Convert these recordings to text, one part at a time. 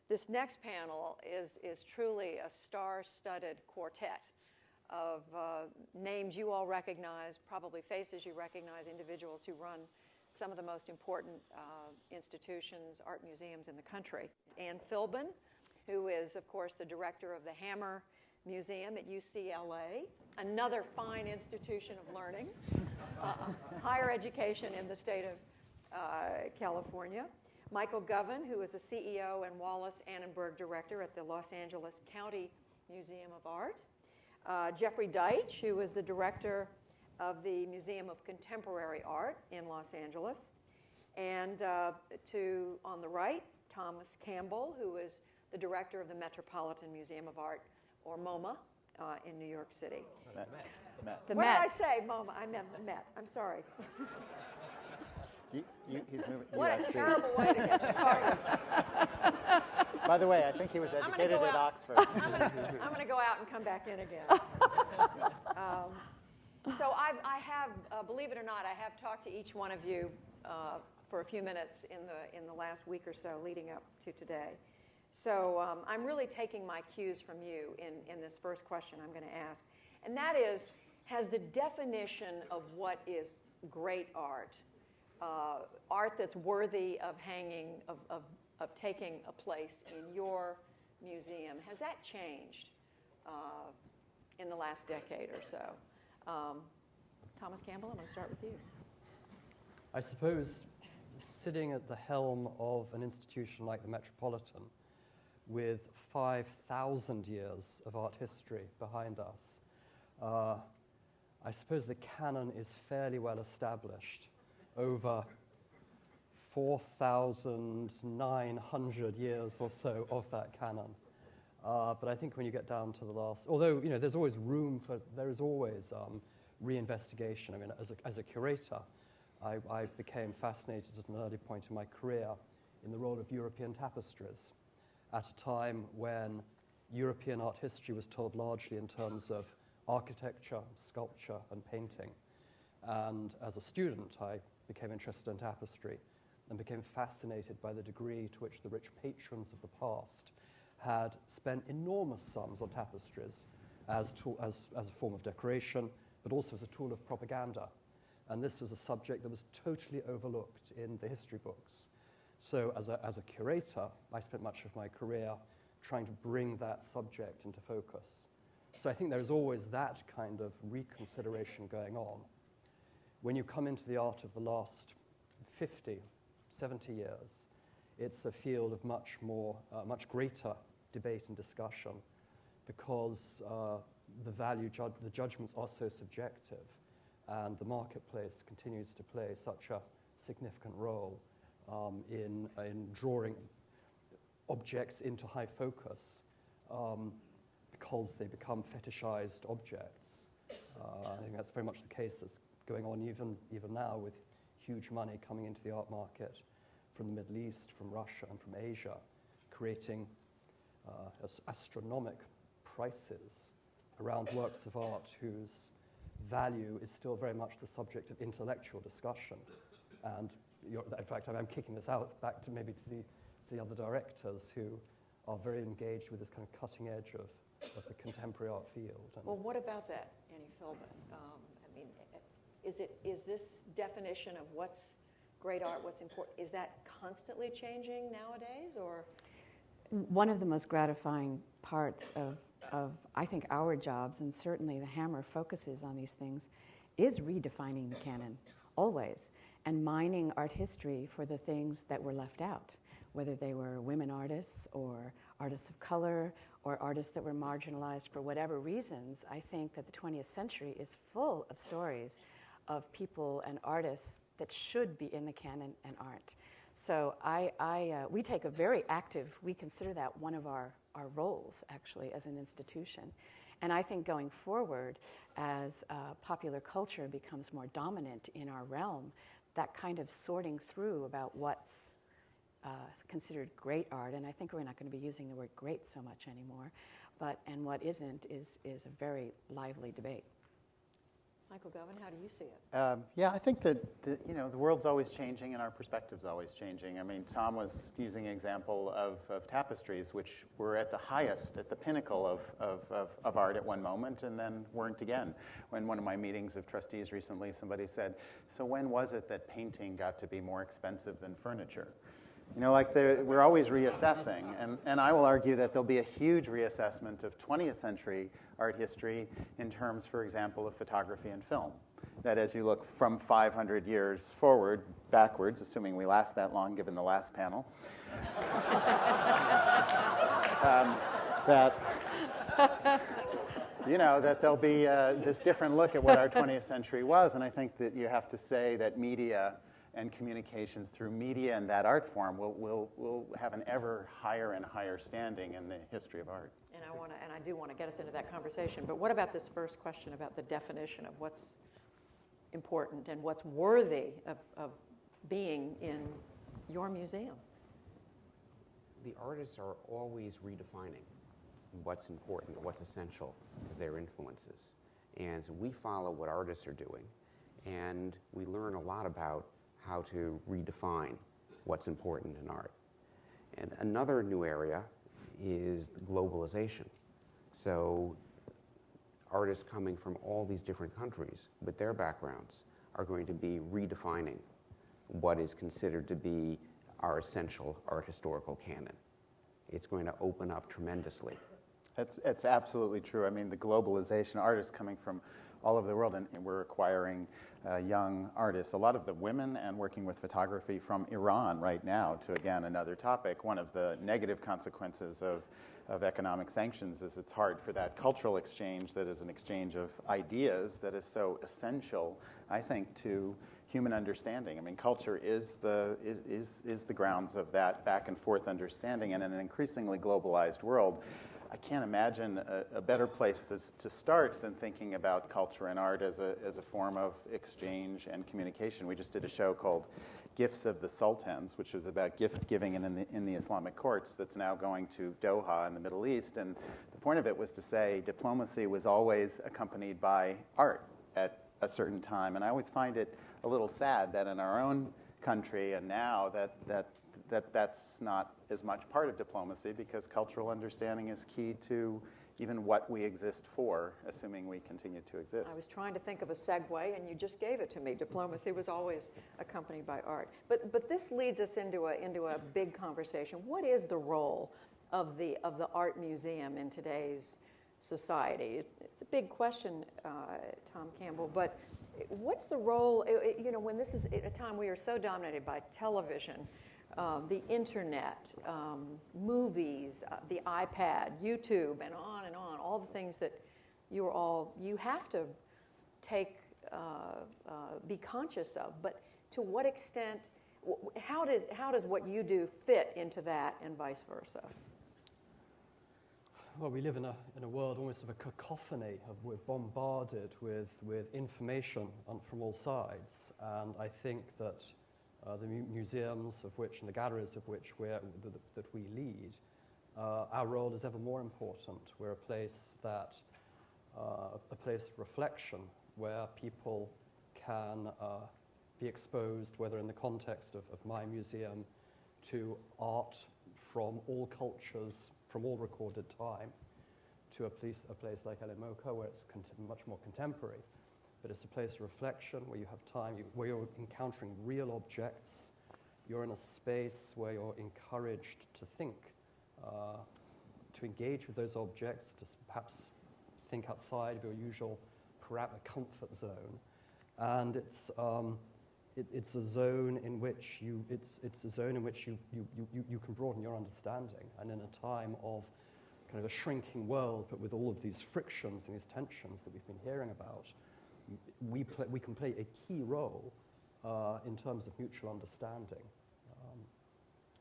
This next panel is truly a star-studded quartet of names you all recognize, probably faces you recognize, individuals who run some of the most important institutions, art museums in the country. Ann Philbin, who is, of course, the director of the Hammer Museum at UCLA, another fine institution of learning, higher education in the state of California. Michael Govan, who is the CEO and Wallace Annenberg Director at the Los Angeles County Museum of Art. Jeffrey Deitch, who is the Director of the Museum of Contemporary Art in Los Angeles. And on the right, Thomas Campbell, who is the Director of the Metropolitan Museum of Art, or MoMA, in New York City. Met. What did I say, MoMA? I meant the Met. I'm sorry. He's moving. What USC. a terrible way to get started. By the way, I think he was educated at Oxford. I'm going to go out and come back in again. So I have, believe it or not, I have talked to each one of you for a few minutes in the last week or so leading up to today. So I'm really taking my cues from you in this first question I'm going to ask. And that is, has the definition of what is great art, art that's worthy of hanging, of taking a place in your museum, has that changed in the last decade or so? Thomas Campbell, I'm going to start with you. I suppose sitting at the helm of an institution like the Metropolitan with 5,000 years of art history behind us, I suppose the canon is fairly well established over 4,900 years or so of that canon. But I think when you get down to the last, although there's always room for, there is always reinvestigation. I mean, as a curator, I became fascinated at an early point in my career in the role of European tapestries at a time when European art history was told largely in terms of architecture, sculpture, and painting. And as a student, I became interested in tapestry and became fascinated by the degree to which the rich patrons of the past had spent enormous sums on tapestries as a form of decoration, but also as a tool of propaganda. And this was a subject that was totally overlooked in the history books. So as a curator, I spent much of my career trying to bring that subject into focus. So I think there's always that kind of reconsideration going on. When you come into the art of the last 50, 70 years, it's a field of much greater debate and discussion because the judgments are so subjective, and the marketplace continues to play such a significant role in drawing objects into high focus because they become fetishized objects. I think that's very much the case that's going on even now, with huge money coming into the art market from the Middle East, from Russia, and from Asia, creating astronomical prices around works of art whose value is still very much the subject of intellectual discussion. And in fact, I'm kicking this out back to maybe to the other directors who are very engaged with this kind of cutting edge of the contemporary art field. Well, what about that, Annie Philbin? I mean, is this definition of what's great art, what's important, is that constantly changing nowadays, or? One of the most gratifying parts of I think our jobs, and certainly the Hammer focuses on these things, is redefining the canon, always, and mining art history for the things that were left out, whether they were women artists or artists of color or artists that were marginalized for whatever reasons. I think that the 20th century is full of stories of people and artists that should be in the canon and aren't. So we take a very active, we consider that one of our roles, actually, as an institution. And I think going forward, as popular culture becomes more dominant in our realm, that kind of sorting through about what's considered great art, and I think we're not going to be using the word great so much anymore, and what isn't is a very lively debate. Michael Govan, how do you see it? Yeah, I think that the world's always changing and our perspective's always changing. I mean, Tom was using an example of tapestries, which were at the highest, at the pinnacle of art at one moment, and then weren't again. When one of my meetings of trustees recently, somebody said, "So when was it that painting got to be more expensive than furniture?" We're always reassessing, and I will argue that there'll be a huge reassessment of 20th century art history in terms, for example, of photography and film. That as you look from 500 years backwards, assuming we last that long given the last panel, that there'll be this different look at what our 20th century was, and I think that you have to say that media and communications through media and that art form will have an ever higher and higher standing in the history of art. And I do want to get us into that conversation. But what about this first question about the definition of what's important and what's worthy of being in your museum? The artists are always redefining what's important, what's essential as their influences. And so we follow what artists are doing, and we learn a lot about how to redefine what's important in art. And another new area is globalization. So artists coming from all these different countries with their backgrounds are going to be redefining what is considered to be our essential art historical canon. It's going to open up tremendously. It's absolutely true. I mean, the globalization, artists coming from all over the world, and we're acquiring young artists, a lot of the women, and working with photography from Iran right now, to, again, another topic. One of the negative consequences of economic sanctions is it's hard for that cultural exchange that is an exchange of ideas that is so essential, I think, to human understanding. I mean, culture is the grounds of that back and forth understanding, and in an increasingly globalized world, I can't imagine a better place to start than thinking about culture and art as a form of exchange and communication. We just did a show called Gifts of the Sultans, which was about gift giving in the Islamic courts, that's now going to Doha in the Middle East. And the point of it was to say diplomacy was always accompanied by art at a certain time. And I always find it a little sad that in our own country and now that's not as much part of diplomacy, because cultural understanding is key to even what we exist for, assuming we continue to exist. I was trying to think of a segue, and you just gave it to me. Diplomacy was always accompanied by art. But this leads us into a big conversation. What is the role of the art museum in today's society? It's a big question, Tom Campbell, but what's the role, when this is at a time we are so dominated by television, the internet, movies, the iPad, YouTube, and on, all the things that you have to be conscious of. But to what extent, how does what you do fit into that, and vice versa? Well, we live in a world almost of a cacophony. We're bombarded with information from all sides, and I think that the museums of which and the galleries of which that we lead, our role is ever more important. We're a place of reflection where people can be exposed, whether in the context of my museum, to art from all cultures, from all recorded time, to a place like Elimoka, where it's much more contemporary. But it's a place of reflection where you have time, where you're encountering real objects. You're in a space where you're encouraged to think, to engage with those objects, to perhaps think outside of your usual comfort zone. And it's a zone in which you can broaden your understanding. And in a time of kind of a shrinking world, but with all of these frictions and these tensions that we've been hearing about, we can play a key role in terms of mutual understanding,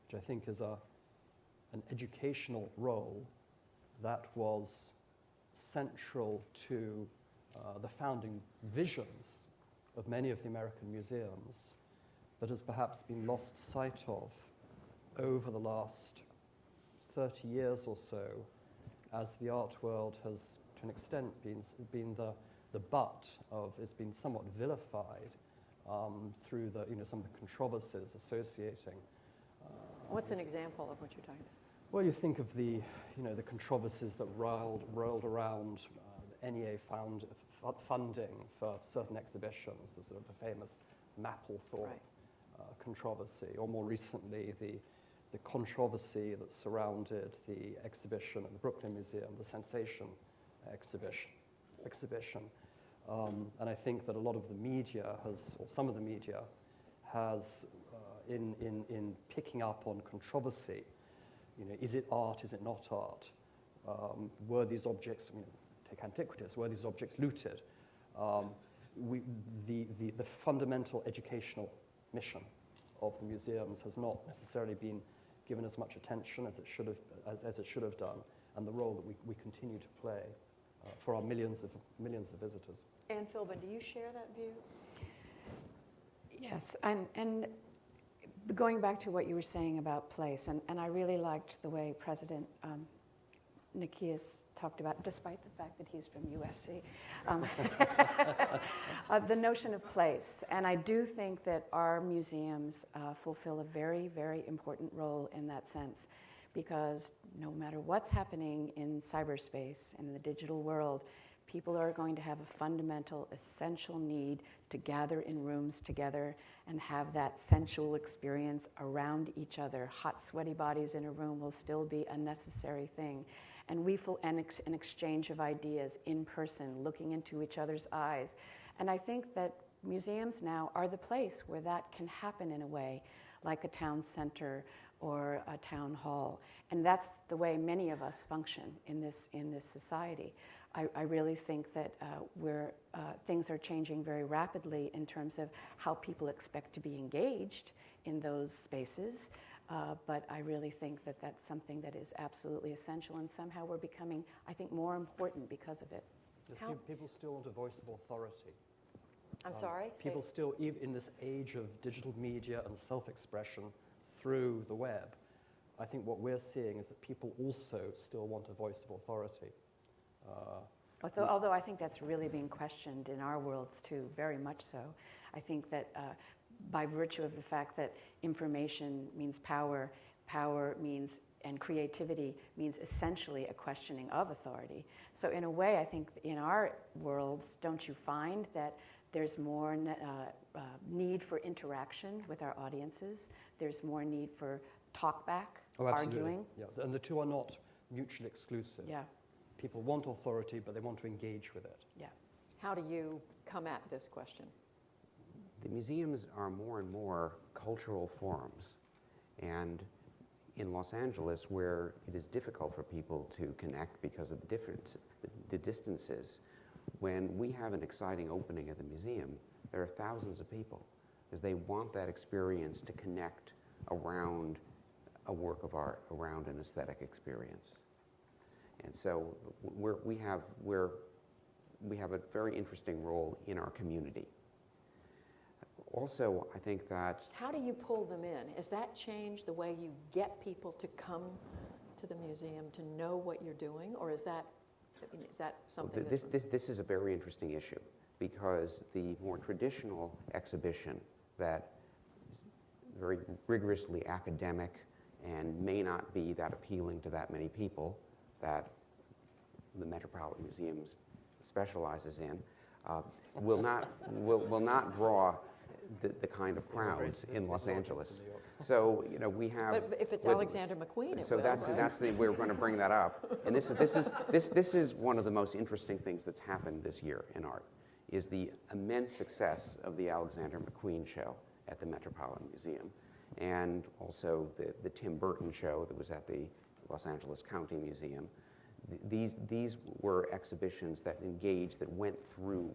which I think is an educational role that was central to the founding visions of many of the American museums, but has perhaps been lost sight of over the last 30 years or so, as the art world has, to an extent, been the butt of, it's been somewhat vilified through the, some of the controversies associating. What's an example of what you're talking about? Well, you think of the controversies that roiled around NEA funding for certain exhibitions, the sort of the famous Mapplethorpe controversy, or more recently the controversy that surrounded the exhibition at the Brooklyn Museum, the Sensation exhibition. And I think that a lot of the media has, or some of the media has, in picking up on controversy, is it art, is it not art? Were these objects, take antiquities, were these objects looted? The fundamental educational mission of the museums has not necessarily been given as much attention as it should have done, and the role that we continue to play for our millions of visitors. Anne Philbin, do you share that view? Yes, and going back to what you were saying about place, and I really liked the way President Nikias talked about, despite the fact that he's from USC, the notion of place. And I do think that our museums fulfill a very, very important role in that sense, because no matter what's happening in cyberspace, in the digital world, people are going to have a fundamental, essential need to gather in rooms together and have that sensual experience around each other. Hot, sweaty bodies in a room will still be a necessary thing. And an exchange of ideas in person, looking into each other's eyes. And I think that museums now are the place where that can happen in a way, like a town center or a town hall. And that's the way many of us function in this society. I really think that things are changing very rapidly in terms of how people expect to be engaged in those spaces. But I really think that that's something that is absolutely essential, and somehow we're becoming, I think, more important because of it. People still want a voice of authority. I'm sorry? People still, even in this age of digital media and self-expression through the web, I think what we're seeing is that people also still want a voice of authority. Although I think that's really being questioned in our worlds too, very much so. I think that by virtue of the fact that information means power, power means, and creativity means essentially a questioning of authority. So in a way, I think in our worlds, don't you find that there's more need for interaction with our audiences? There's more need for talkback, arguing? Yeah, and the two are not mutually exclusive. Yeah. People want authority, but they want to engage with it. Yeah. How do you come at this question? The museums are more and more cultural forums. And in Los Angeles, where it is difficult for people to connect because of the distances, when we have an exciting opening at the museum, there are thousands of people because they want that experience to connect around a work of art, around an aesthetic experience. And so we have a very interesting role in our community. Also, I think that... How do you pull them in? Has that changed the way you get people to come to the museum to know what you're doing? Or is that something This is a very interesting issue, because the more traditional exhibition that is very rigorously academic and may not be that appealing to that many people that the Metropolitan Museums specializes in, will not draw the kind of crowds in Los Angeles. So we have. But if it's Alexander McQueen, so we're going to bring that up. And this is one of the most interesting things that's happened this year in art, is the immense success of the Alexander McQueen show at the Metropolitan Museum, and also the Tim Burton show that was at the Los Angeles County Museum. These were exhibitions that engaged, that went through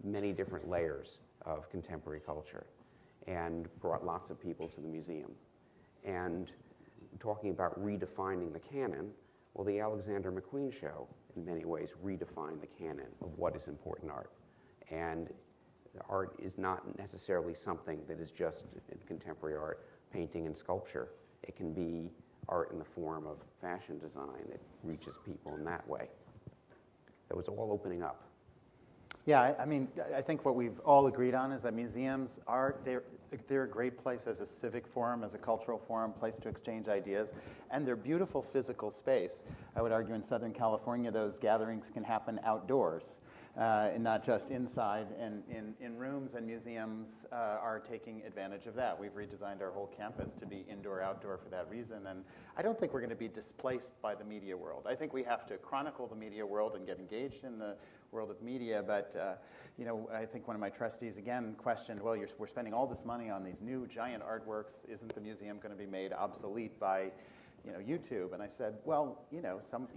many different layers of contemporary culture and brought lots of people to the museum. And talking about redefining the canon, well, the Alexander McQueen show, in many ways, redefined the canon of what is important art. And art is not necessarily something that is just in contemporary art, painting and sculpture. It can be art in the form of fashion design that reaches people in that way. That was all opening up. Yeah, I mean, I think what we've all agreed on is that museums they're a great place as a civic forum, as a cultural forum, place to exchange ideas, and they're beautiful physical space. I would argue in Southern California, those gatherings can happen outdoors, and not just inside and in rooms, and museums are taking advantage of that. We've redesigned our whole campus to be indoor-outdoor for that reason, and I don't think we're going to be displaced by the media world. I think we have to chronicle the media world and get engaged in the world of media, but I think one of my trustees again questioned, well, we're spending all this money on these new giant artworks. Isn't the museum going to be made obsolete by YouTube? And I said, well, you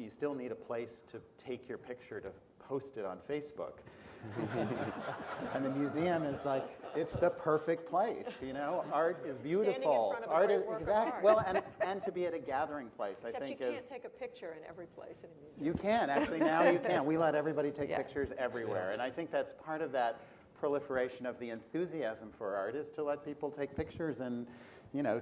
still need a place to take your picture to post it on Facebook. And the museum is like, it's the perfect place, Art is beautiful. Standing in front of a Art great is work of exactly art. well, and to be at a gathering place, I Except think you can't take a picture in every place in a museum. you can actually now you can. We let everybody take pictures everywhere, and I think that's part of that proliferation of the enthusiasm for art is to let people take pictures and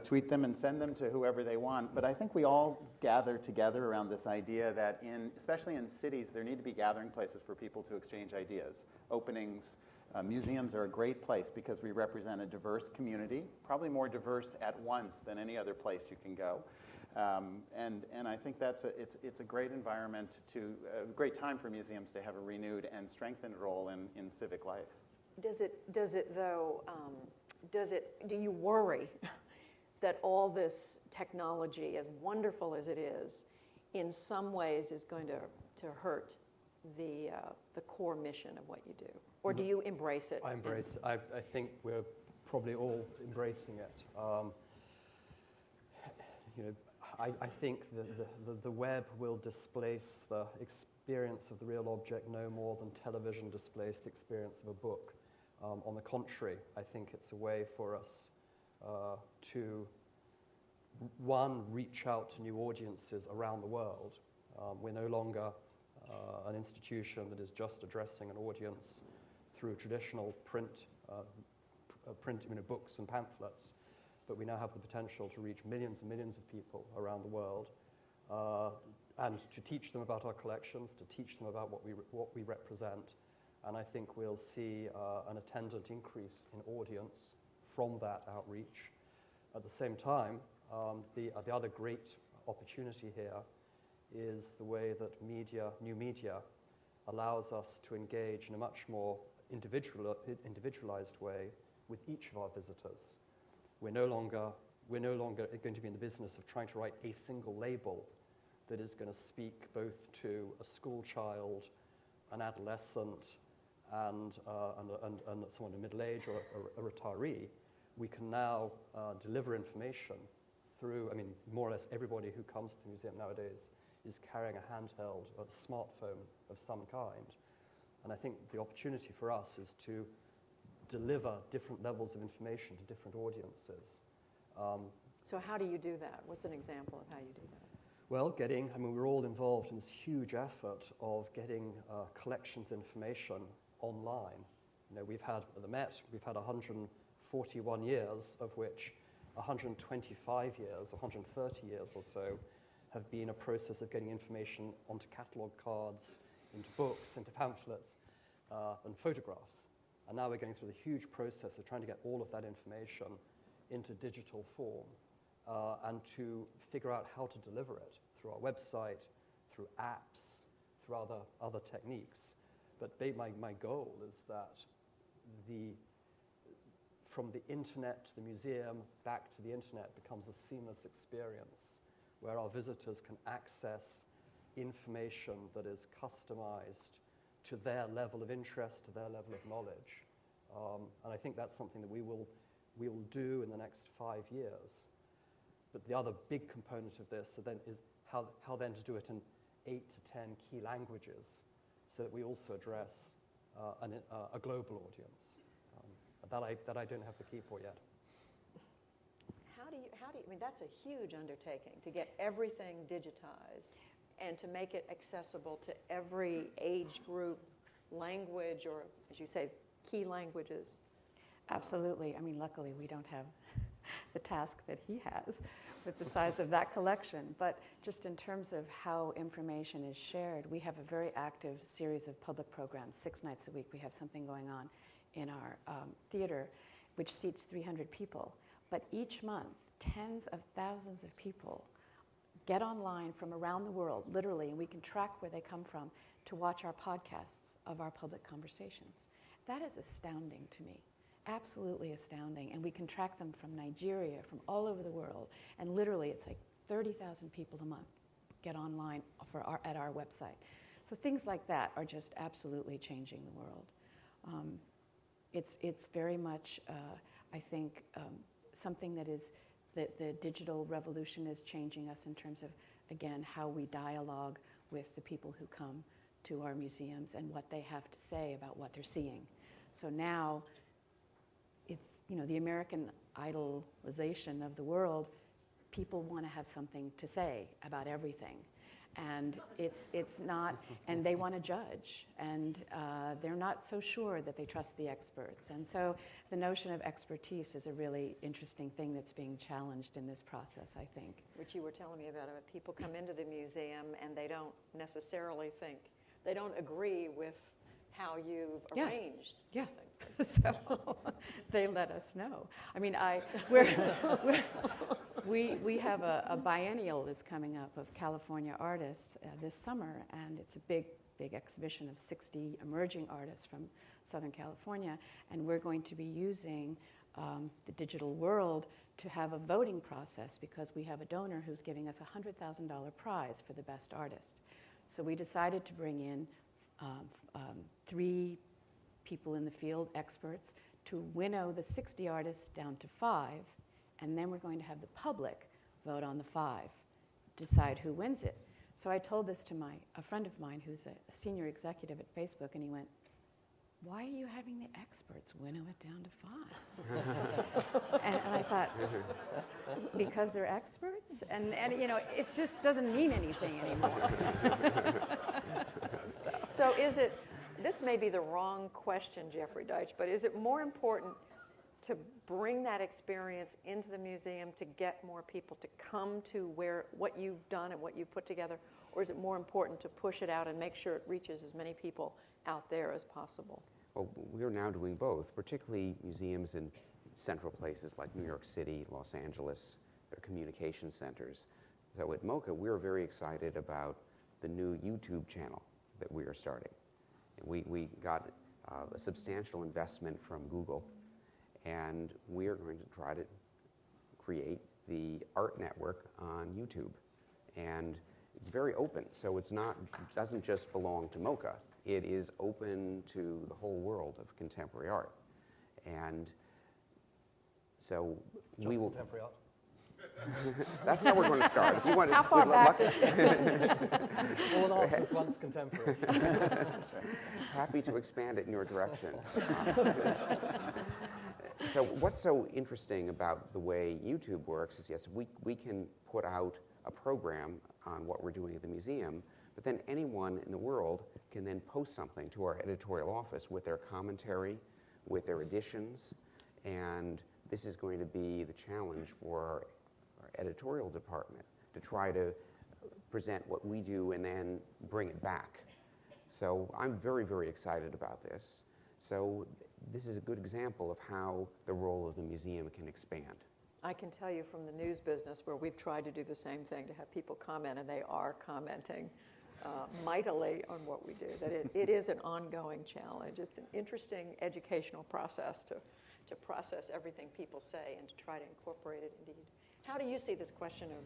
tweet them and send them to whoever they want. But I think we all gather together around this idea that especially in cities, there need to be gathering places for people to exchange ideas, openings. Museums are a great place because we represent a diverse community, probably more diverse at once than any other place you can go. And I think it's a great environment a great time for museums to have a renewed and strengthened role in civic life. Do you worry that all this technology, as wonderful as it is, in some ways is going to hurt the core mission of what you do? Or do you embrace it? I embrace it. I think we're probably all embracing it. I think the web will displace the experience of the real object no more than television displaced the experience of a book. On the contrary, I think it's a way for us to, one, reach out to new audiences around the world. We're no longer an institution that is just addressing an audience through traditional print books and pamphlets, but we now have the potential to reach millions and millions of people around the world, and to teach them about our collections, to teach them about what we represent. And I think we'll see an attendant increase in audience from that outreach. At the same time, the other great opportunity here is the way that new media, allows us to engage in a much more individualized way with each of our visitors. We're no longer going to be in the business of trying to write a single label that is going to speak both to a school child, an adolescent, and someone in middle age or a retiree. We can now deliver information through, more or less everybody who comes to the museum nowadays is carrying a handheld, a smartphone of some kind. And I think the opportunity for us is to deliver different levels of information to different audiences. So how do you do that? What's an example of how you do that? Well, we're all involved in this huge effort of getting collections information online. We've had, at the Met, 141 years, of which 125 years, 130 years or so, have been a process of getting information onto catalogue cards, into books, into pamphlets, and photographs. And now we're going through the huge process of trying to get all of that information into digital form, and to figure out how to deliver it through our website, through apps, through other techniques. But my goal is that from the internet to the museum, back to the internet, becomes a seamless experience where our visitors can access information that is customized to their level of interest, to their level of knowledge. And I think that's something that we will do in the next 5 years. But the other big component of this is how then to do it in 8 to 10 key languages, so that we also address a global audience that I don't have the key for yet. That's a huge undertaking to get everything digitized and to make it accessible to every age group, language, or, as you say, key languages. Absolutely. Luckily we don't have the task that he has. with the size of that collection. But just in terms of how information is shared, we have a very active series of public programs. 6 nights a week we have something going on in our theater, which seats 300 people. But each month, tens of thousands of people get online from around the world, literally, and we can track where they come from to watch our podcasts of our public conversations. That is astounding to me, absolutely astounding. And we can track them from Nigeria, from all over the world. And literally, it's like 30,000 people a month get online at our website. So things like that are just absolutely changing the world. It's very much, I think, something that is, the digital revolution is changing us in terms of, again, how we dialogue with the people who come to our museums and what they have to say about what they're seeing. So now it's, the American idolization of the world. People want to have something to say about everything. And it's not, and they want to judge, and they're not so sure that they trust the experts. And so the notion of expertise is a really interesting thing that's being challenged in this process, I think. Which you were telling me about, people come into the museum and they don't necessarily think, they don't agree with how you've arranged. Yeah. Something. So they let us know. I mean, we have a biennial that's coming up of California artists this summer, and it's a big exhibition of 60 emerging artists from Southern California, and we're going to be using the digital world to have a voting process because we have a donor who's giving us a $100,000 prize for the best artist. So we decided to bring in 3 people in the field, experts, to winnow the 60 artists down to 5, and then we're going to have the public vote on the 5, decide who wins it. So I told this to a friend of mine who's a senior executive at Facebook, and he went, "Why are you having the experts winnow it down to 5?" and I thought, because they're experts? And it just doesn't mean anything anymore. So is it, this may be the wrong question, Jeffrey Deitch, but is it more important to bring that experience into the museum to get more people to come to what you've done and what you've put together, or is it more important to push it out and make sure it reaches as many people out there as possible? Well, we're now doing both, particularly museums in central places like New York City, Los Angeles, their communication centers. So at MoCA, we're very excited about the new YouTube channel that we are starting. We got a substantial investment from Google, and we are going to try to create the art network on YouTube. And it's very open, so it doesn't just belong to MoCA. It is open to the whole world of contemporary art. And so just we will... Contemporary art? That's how we're going to start. If you want, how far back does All art was once contemporary. Happy to expand it in your direction. So what's so interesting about the way YouTube works is, yes, we can put out a program on what we're doing at the museum, but then anyone in the world can then post something to our editorial office with their commentary, with their additions, and this is going to be the challenge for our editorial department to try to present what we do and then bring it back. So I'm very, very excited about this. So this is a good example of how the role of the museum can expand. I can tell you from the news business where we've tried to do the same thing, to have people comment, and they are commenting mightily on what we do, that it is an ongoing challenge. It's an interesting educational process to process everything people say and to try to incorporate it indeed. How do you see this question of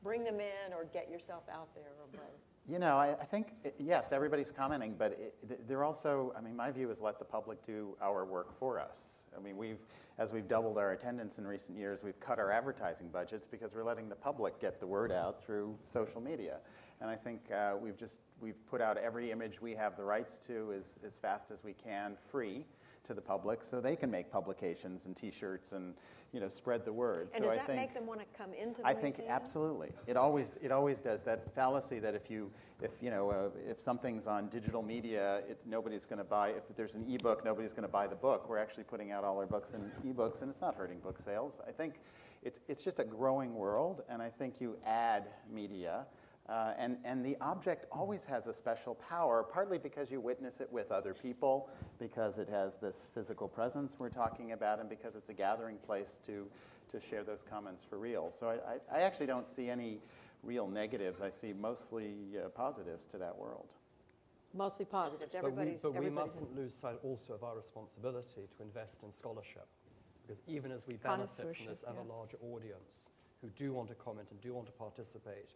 bring them in or get yourself out there or both? I think, yes, everybody's commenting, but they're also, my view is let the public do our work for us. As we've doubled our attendance in recent years, we've cut our advertising budgets because we're letting the public get the word out through social media. And I think we've put out every image we have the rights to as fast as we can, free to the public, so they can make publications and T-shirts and spread the word. And so does that make them want to come into the I museum? think absolutely. It always does. That fallacy that if something's on digital media, nobody's going to buy. If there's an e-book, nobody's going to buy the book. We're actually putting out all our books in e-books, and it's not hurting book sales. I think it's just a growing world, and I think you add media, and the object always has a special power, partly because you witness it with other people, because it has this physical presence we're talking about, and because it's a gathering place to share those comments for real. So I actually don't see any real negatives. I see mostly positives to that world. Mostly positives. But we mustn't lose sight also of our responsibility to invest in scholarship. Because even as we benefit from this ever larger audience who do want to comment and do want to participate,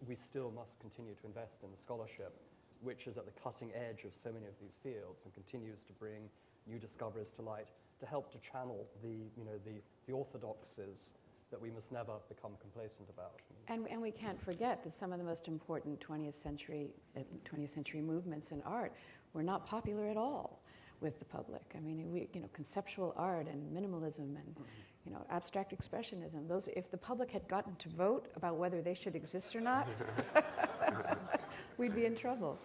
we still must continue to invest in the scholarship, which is at the cutting edge of so many of these fields and continues to bring new discoveries to light, to help to channel the orthodoxies that we must never become complacent about. And we can't forget that some of the most important 20th century movements in art were not popular at all with the public. I mean, conceptual art and minimalism and abstract expressionism. Those, if the public had gotten to vote about whether they should exist or not, we'd be in trouble.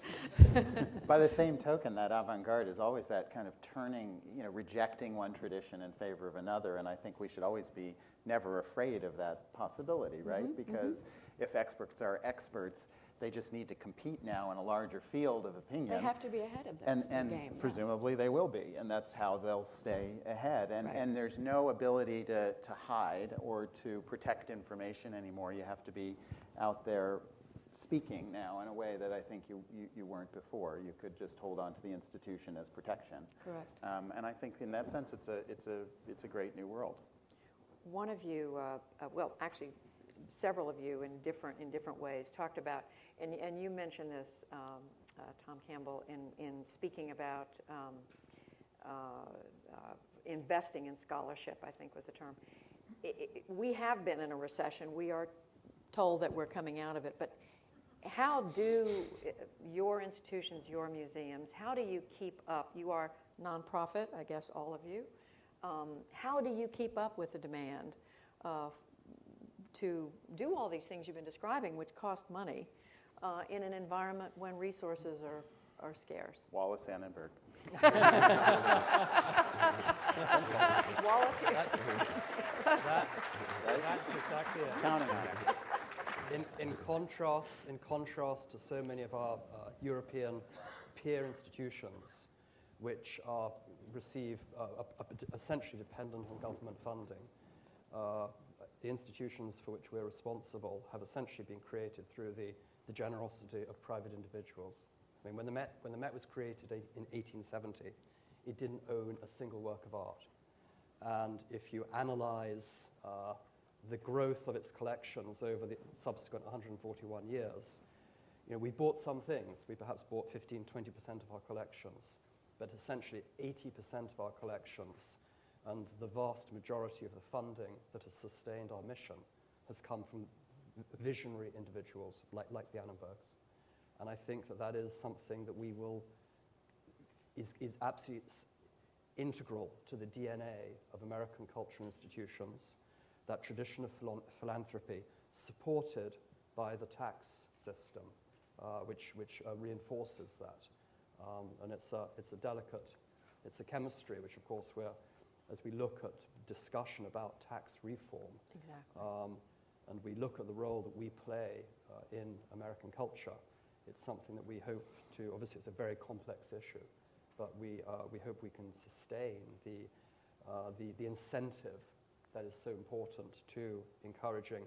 By the same token, that avant-garde is always that kind of turning, rejecting one tradition in favor of another, and I think we should always be never afraid of that possibility, right? Because if experts are experts, they just need to compete now in a larger field of opinion. They have to be ahead of them and the game. Presumably they will be, and that's how they'll stay ahead. And there's no ability to hide or to protect information anymore. You have to be out there speaking now in a way that I think you weren't before. You could just hold on to the institution as protection. Correct. And I think in that sense, it's a great new world. One of you, well, actually, several of you in different ways talked about, and you mentioned this, Tom Campbell, in speaking about investing in scholarship, I think was the term. We have been in a recession. We are told that we're coming out of it, but how do your institutions, your museums, how do you keep up? You are nonprofit, I guess all of you. How do you keep up with the demand to do all these things you've been describing, which cost money, in an environment when resources are scarce? Wallace Annenberg. Wallace, That's exactly it. Counting on it. In contrast to so many of our European peer institutions, which receive essentially dependent on government funding, the institutions for which we're responsible have essentially been created through the generosity of private individuals. I mean, when the Met was created in 1870, it didn't own a single work of art. And if you analyze the growth of its collections over the subsequent 141 years, we bought some things. We perhaps bought 15, 20% of our collections, but essentially 80% of our collections and the vast majority of the funding that has sustained our mission has come from visionary individuals like the Annenbergs. And I think that is something that is absolutely integral to the DNA of American cultural institutions, that tradition of philanthropy supported by the tax system, which reinforces that. And it's a chemistry, which of course as we look at discussion about tax reform, exactly. And we look at the role that we play in American culture, it's something that we hope to, obviously it's a very complex issue, but we hope we can sustain the incentive that is so important to encouraging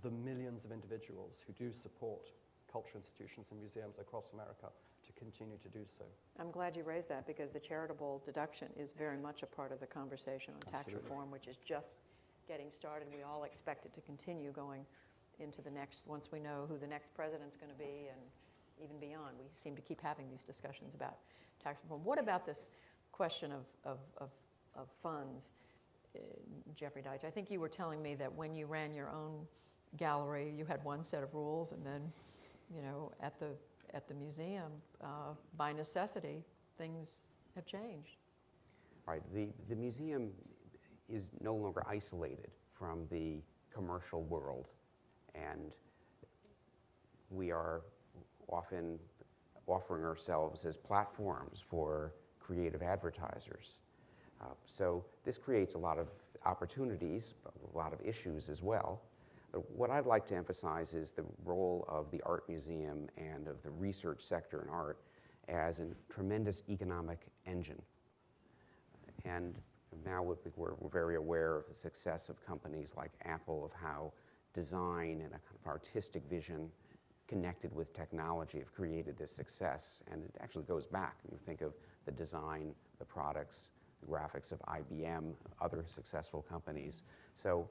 the millions of individuals who do support cultural institutions and museums across America to continue to do so. I'm glad you raised that, because the charitable deduction is very much a part of the conversation on tax reform, which is just getting started. We all expect it to continue going into the next, once we know who the next president's going to be and even beyond. We seem to keep having these discussions about tax reform. What about this question of funds, Jeffrey Deitch? I think you were telling me that when you ran your own gallery, you had one set of rules, and then, at the museum, by necessity, things have changed. Right. The museum is no longer isolated from the commercial world, and we are often offering ourselves as platforms for creative advertisers. So this creates a lot of opportunities, but a lot of issues as well. But what I'd like to emphasize is the role of the art museum and of the research sector in art as a tremendous economic engine. And now we're very aware of the success of companies like Apple, of how design and a kind of artistic vision connected with technology have created this success. And it actually goes back. You think of the design, the products, the graphics of IBM, other successful companies. So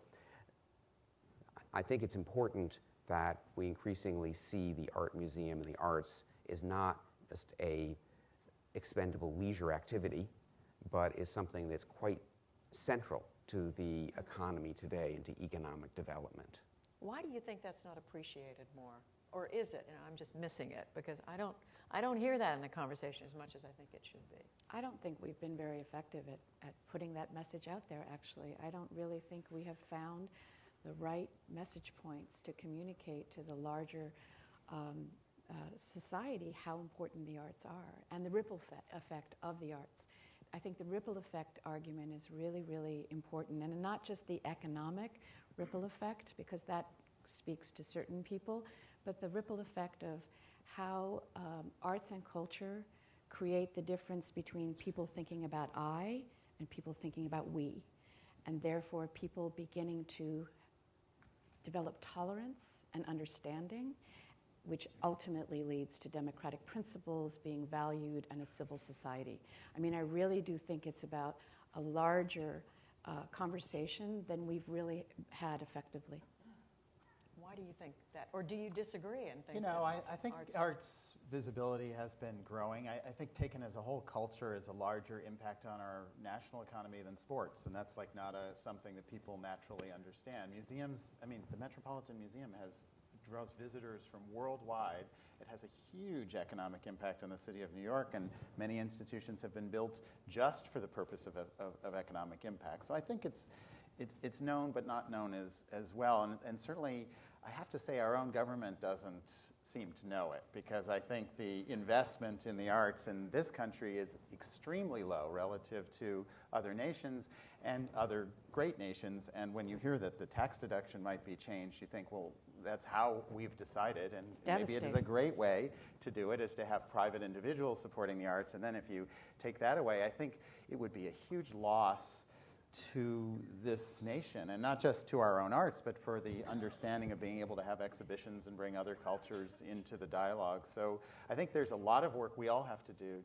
I think it's important that we increasingly see the art museum and the arts is not just a expendable leisure activity, but is something that's quite central to the economy today and to economic development. Why do you think that's not appreciated more? Or is it? And I'm just missing it because I don't hear that in the conversation as much as I think it should be. I don't think we've been very effective at putting that message out there, actually. I don't really think we have found the right message points to communicate to the larger society how important the arts are and the ripple effect of the arts. I think the ripple effect argument is really, really important, and not just the economic ripple effect, because that speaks to certain people, but the ripple effect of how arts and culture create the difference between people thinking about I and people thinking about we, and therefore people beginning to develop tolerance and understanding, which ultimately leads to democratic principles being valued and a civil society. I mean, I really do think it's about a larger conversation than we've really had effectively. Why do you think that? Or do you disagree and think I think arts visibility has been growing. I think taken as a whole, culture is a larger impact on our national economy than sports, and that's like not something that people naturally understand. Museums, I mean, the Metropolitan Museum draws visitors from worldwide. It has a huge economic impact on the city of New York, and many institutions have been built just for the purpose of economic impact. So I think it's known but not known as well, and certainly I have to say our own government doesn't seem to know it, because I think the investment in the arts in this country is extremely low relative to other nations and other great nations. And when you hear that the tax deduction might be changed, you think, well, that's how we've decided, and maybe it is a great way to do it, is to have private individuals supporting the arts. And then if you take that away, I think it would be a huge loss to this nation, and not just to our own arts, but for the understanding of being able to have exhibitions and bring other cultures into the dialogue. So I think there's a lot of work we all have to do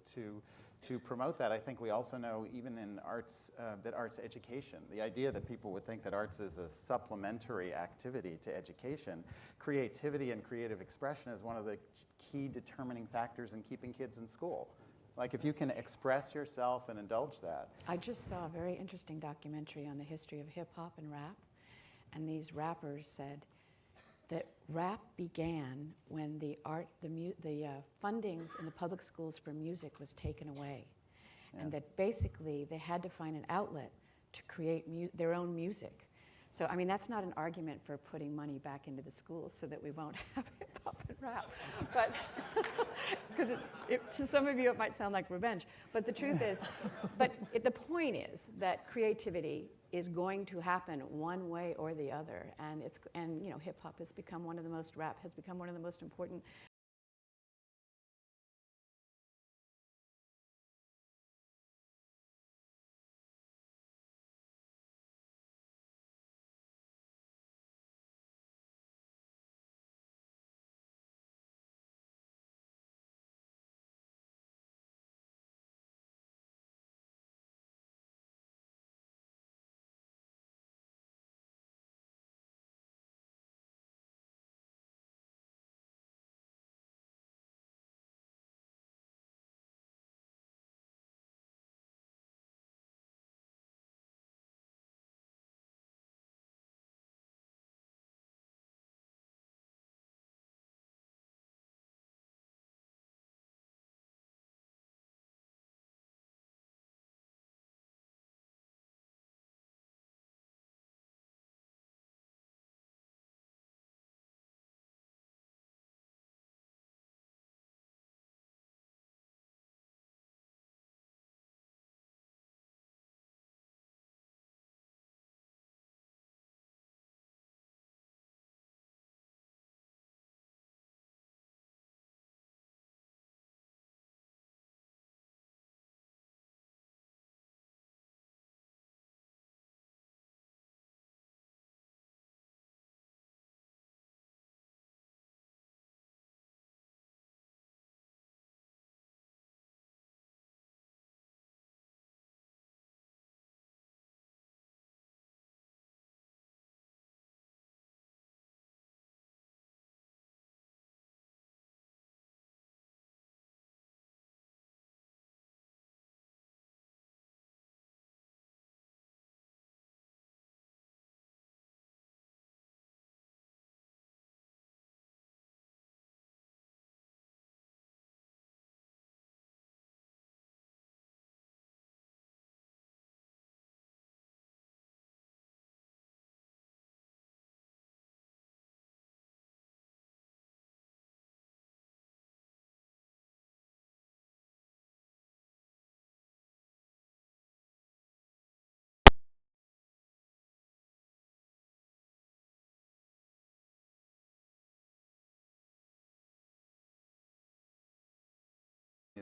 to promote that. I think we also know, even in arts, that arts education, the idea that people would think that arts is a supplementary activity to education, creativity and creative expression is one of the key determining factors in keeping kids in school. Like, if you can express yourself and indulge that. I just saw a very interesting documentary on the history of hip-hop and rap, and these rappers said that rap began when the funding in the public schools for music was taken away, and that basically they had to find an outlet to create their own music. So, I mean, that's not an argument for putting money back into the schools so that we won't have hip-hop and rap. But, because to some of you it might sound like revenge. But the truth is, the point is that creativity is going to happen one way or the other. And you know, hip-hop has become rap has become one of the most important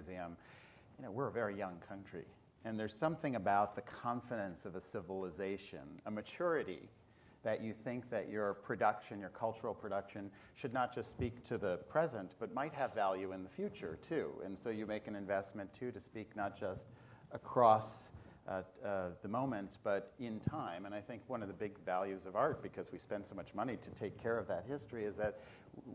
Museum, we're a very young country. And there's something about the confidence of a civilization, a maturity, that you think that your production, your cultural production, should not just speak to the present, but might have value in the future, too. And so you make an investment, too, to speak not just across the moment, but in time. And I think one of the big values of art, because we spend so much money to take care of that history, is that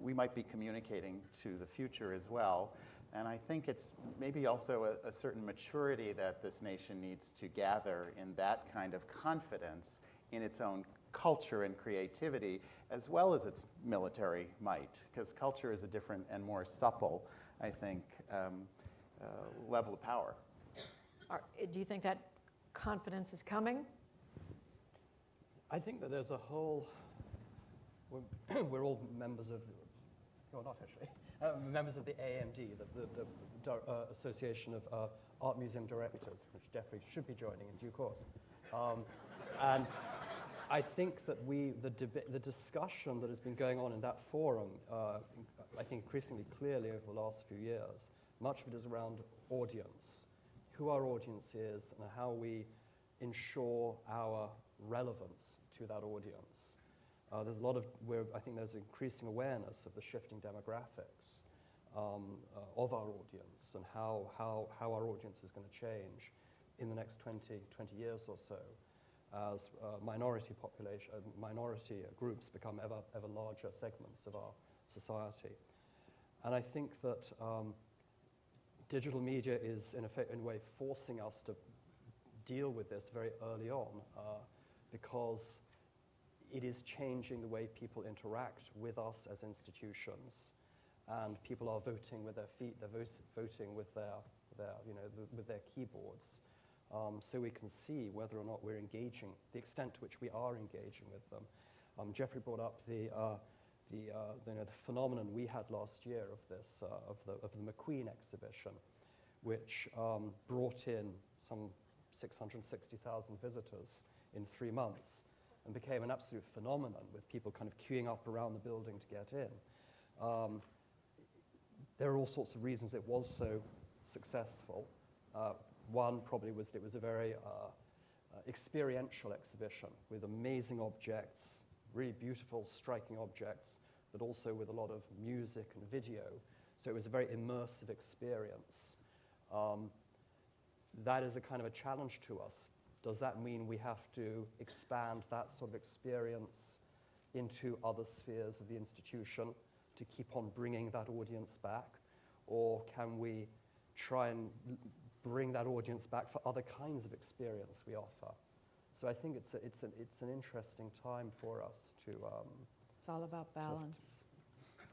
we might be communicating to the future as well. And I think it's maybe also a certain maturity that this nation needs to gather in that kind of confidence in its own culture and creativity, as well as its military might, because culture is a different and more supple, I think, level of power. Do you think that confidence is coming? I think that there's a whole, we're all members of, not actually, members of the AMD, the Association of Art Museum Directors, which Jeffrey should be joining in due course. And I think that the discussion that has been going on in that forum, I think increasingly clearly over the last few years, much of it is around audience, who our audience is, and how we ensure our relevance to that audience. There's a lot of, I think there's increasing awareness of the shifting demographics of our audience and how our audience is going to change in the next 20 years or so, as minority groups become ever larger segments of our society. And I think that digital media is, in a way, forcing us to deal with this very early on, because it is changing the way people interact with us as institutions. And people are voting with their feet, they're voting with with their keyboards. So we can see whether or not we're engaging, the extent to which we are engaging with them. Jeffrey brought up the phenomenon we had last year of this, of the McQueen exhibition, which brought in some 660,000 visitors in 3 months and became an absolute phenomenon, with people kind of queuing up around the building to get in. There are all sorts of reasons it was so successful. One probably was that it was a very experiential exhibition with amazing objects, really beautiful, striking objects, but also with a lot of music and video. So it was a very immersive experience. That is a kind of a challenge to us. Does that mean we have to expand that sort of experience into other spheres of the institution to keep on bringing that audience back? Or can we try and bring that audience back for other kinds of experience we offer? So I think it's an interesting time for us to. It's all about balance.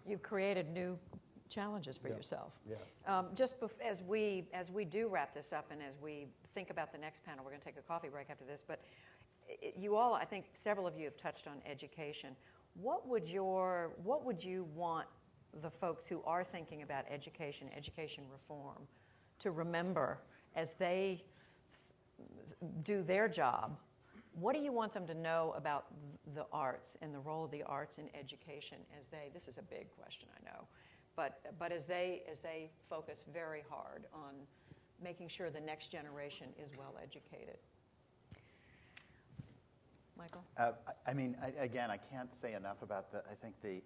You've created new challenges for yourself. Yes. As we do wrap this up, and as we think about the next panel, we're going to take a coffee break after this. But you all, I think, several of you have touched on education. What would you want the folks who are thinking about education reform, to remember as they do their job? What do you want them to know about the arts and the role of the arts in education as they, this is a big question, I know, but as they focus very hard on making sure the next generation is well educated? Michael? I can't say enough about I think the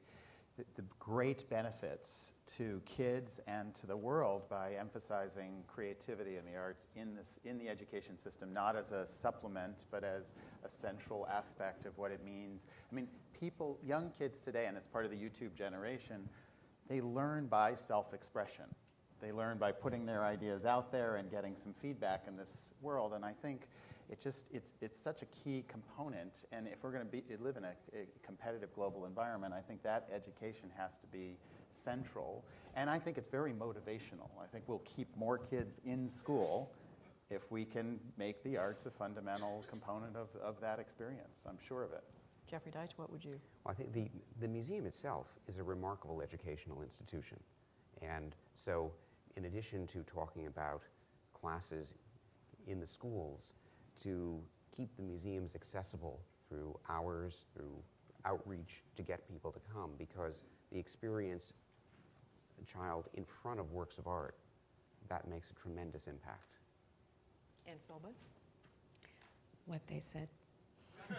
great benefits to kids and to the world by emphasizing creativity and the arts in the education system, not as a supplement, but as a central aspect of what it means. I mean, young kids today, and it's part of the YouTube generation, they learn by self-expression. They learn by putting their ideas out there and getting some feedback in this world. And I think it's such a key component. And if we're going to live in a competitive global environment, I think that education has to be central. And I think it's very motivational. I think we'll keep more kids in school if we can make the arts a fundamental component of that experience. I'm sure of it. Jeffrey Deitch, what would you? Well, I think the museum itself is a remarkable educational institution. And so in addition to talking about classes in the schools, to keep the museums accessible through hours, through outreach, to get people to come, because the experience a child in front of works of art that makes a tremendous impact. And Philbin? What they said.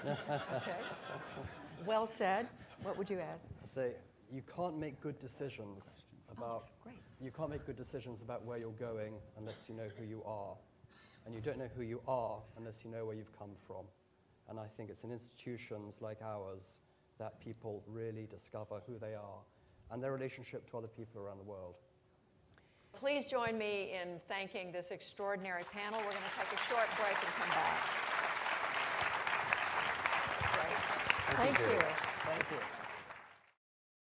Okay. Well said. What would you add? So you can't make good decisions about Great. you can't make good decisions about where you're going unless you know who you are. And you don't know who you are unless you know where you've come from. And I think it's in institutions like ours that people really discover who they are and their relationship to other people around the world. Please join me in thanking this extraordinary panel. We're going to take a short break and come back. Great. Thank you. Thank you.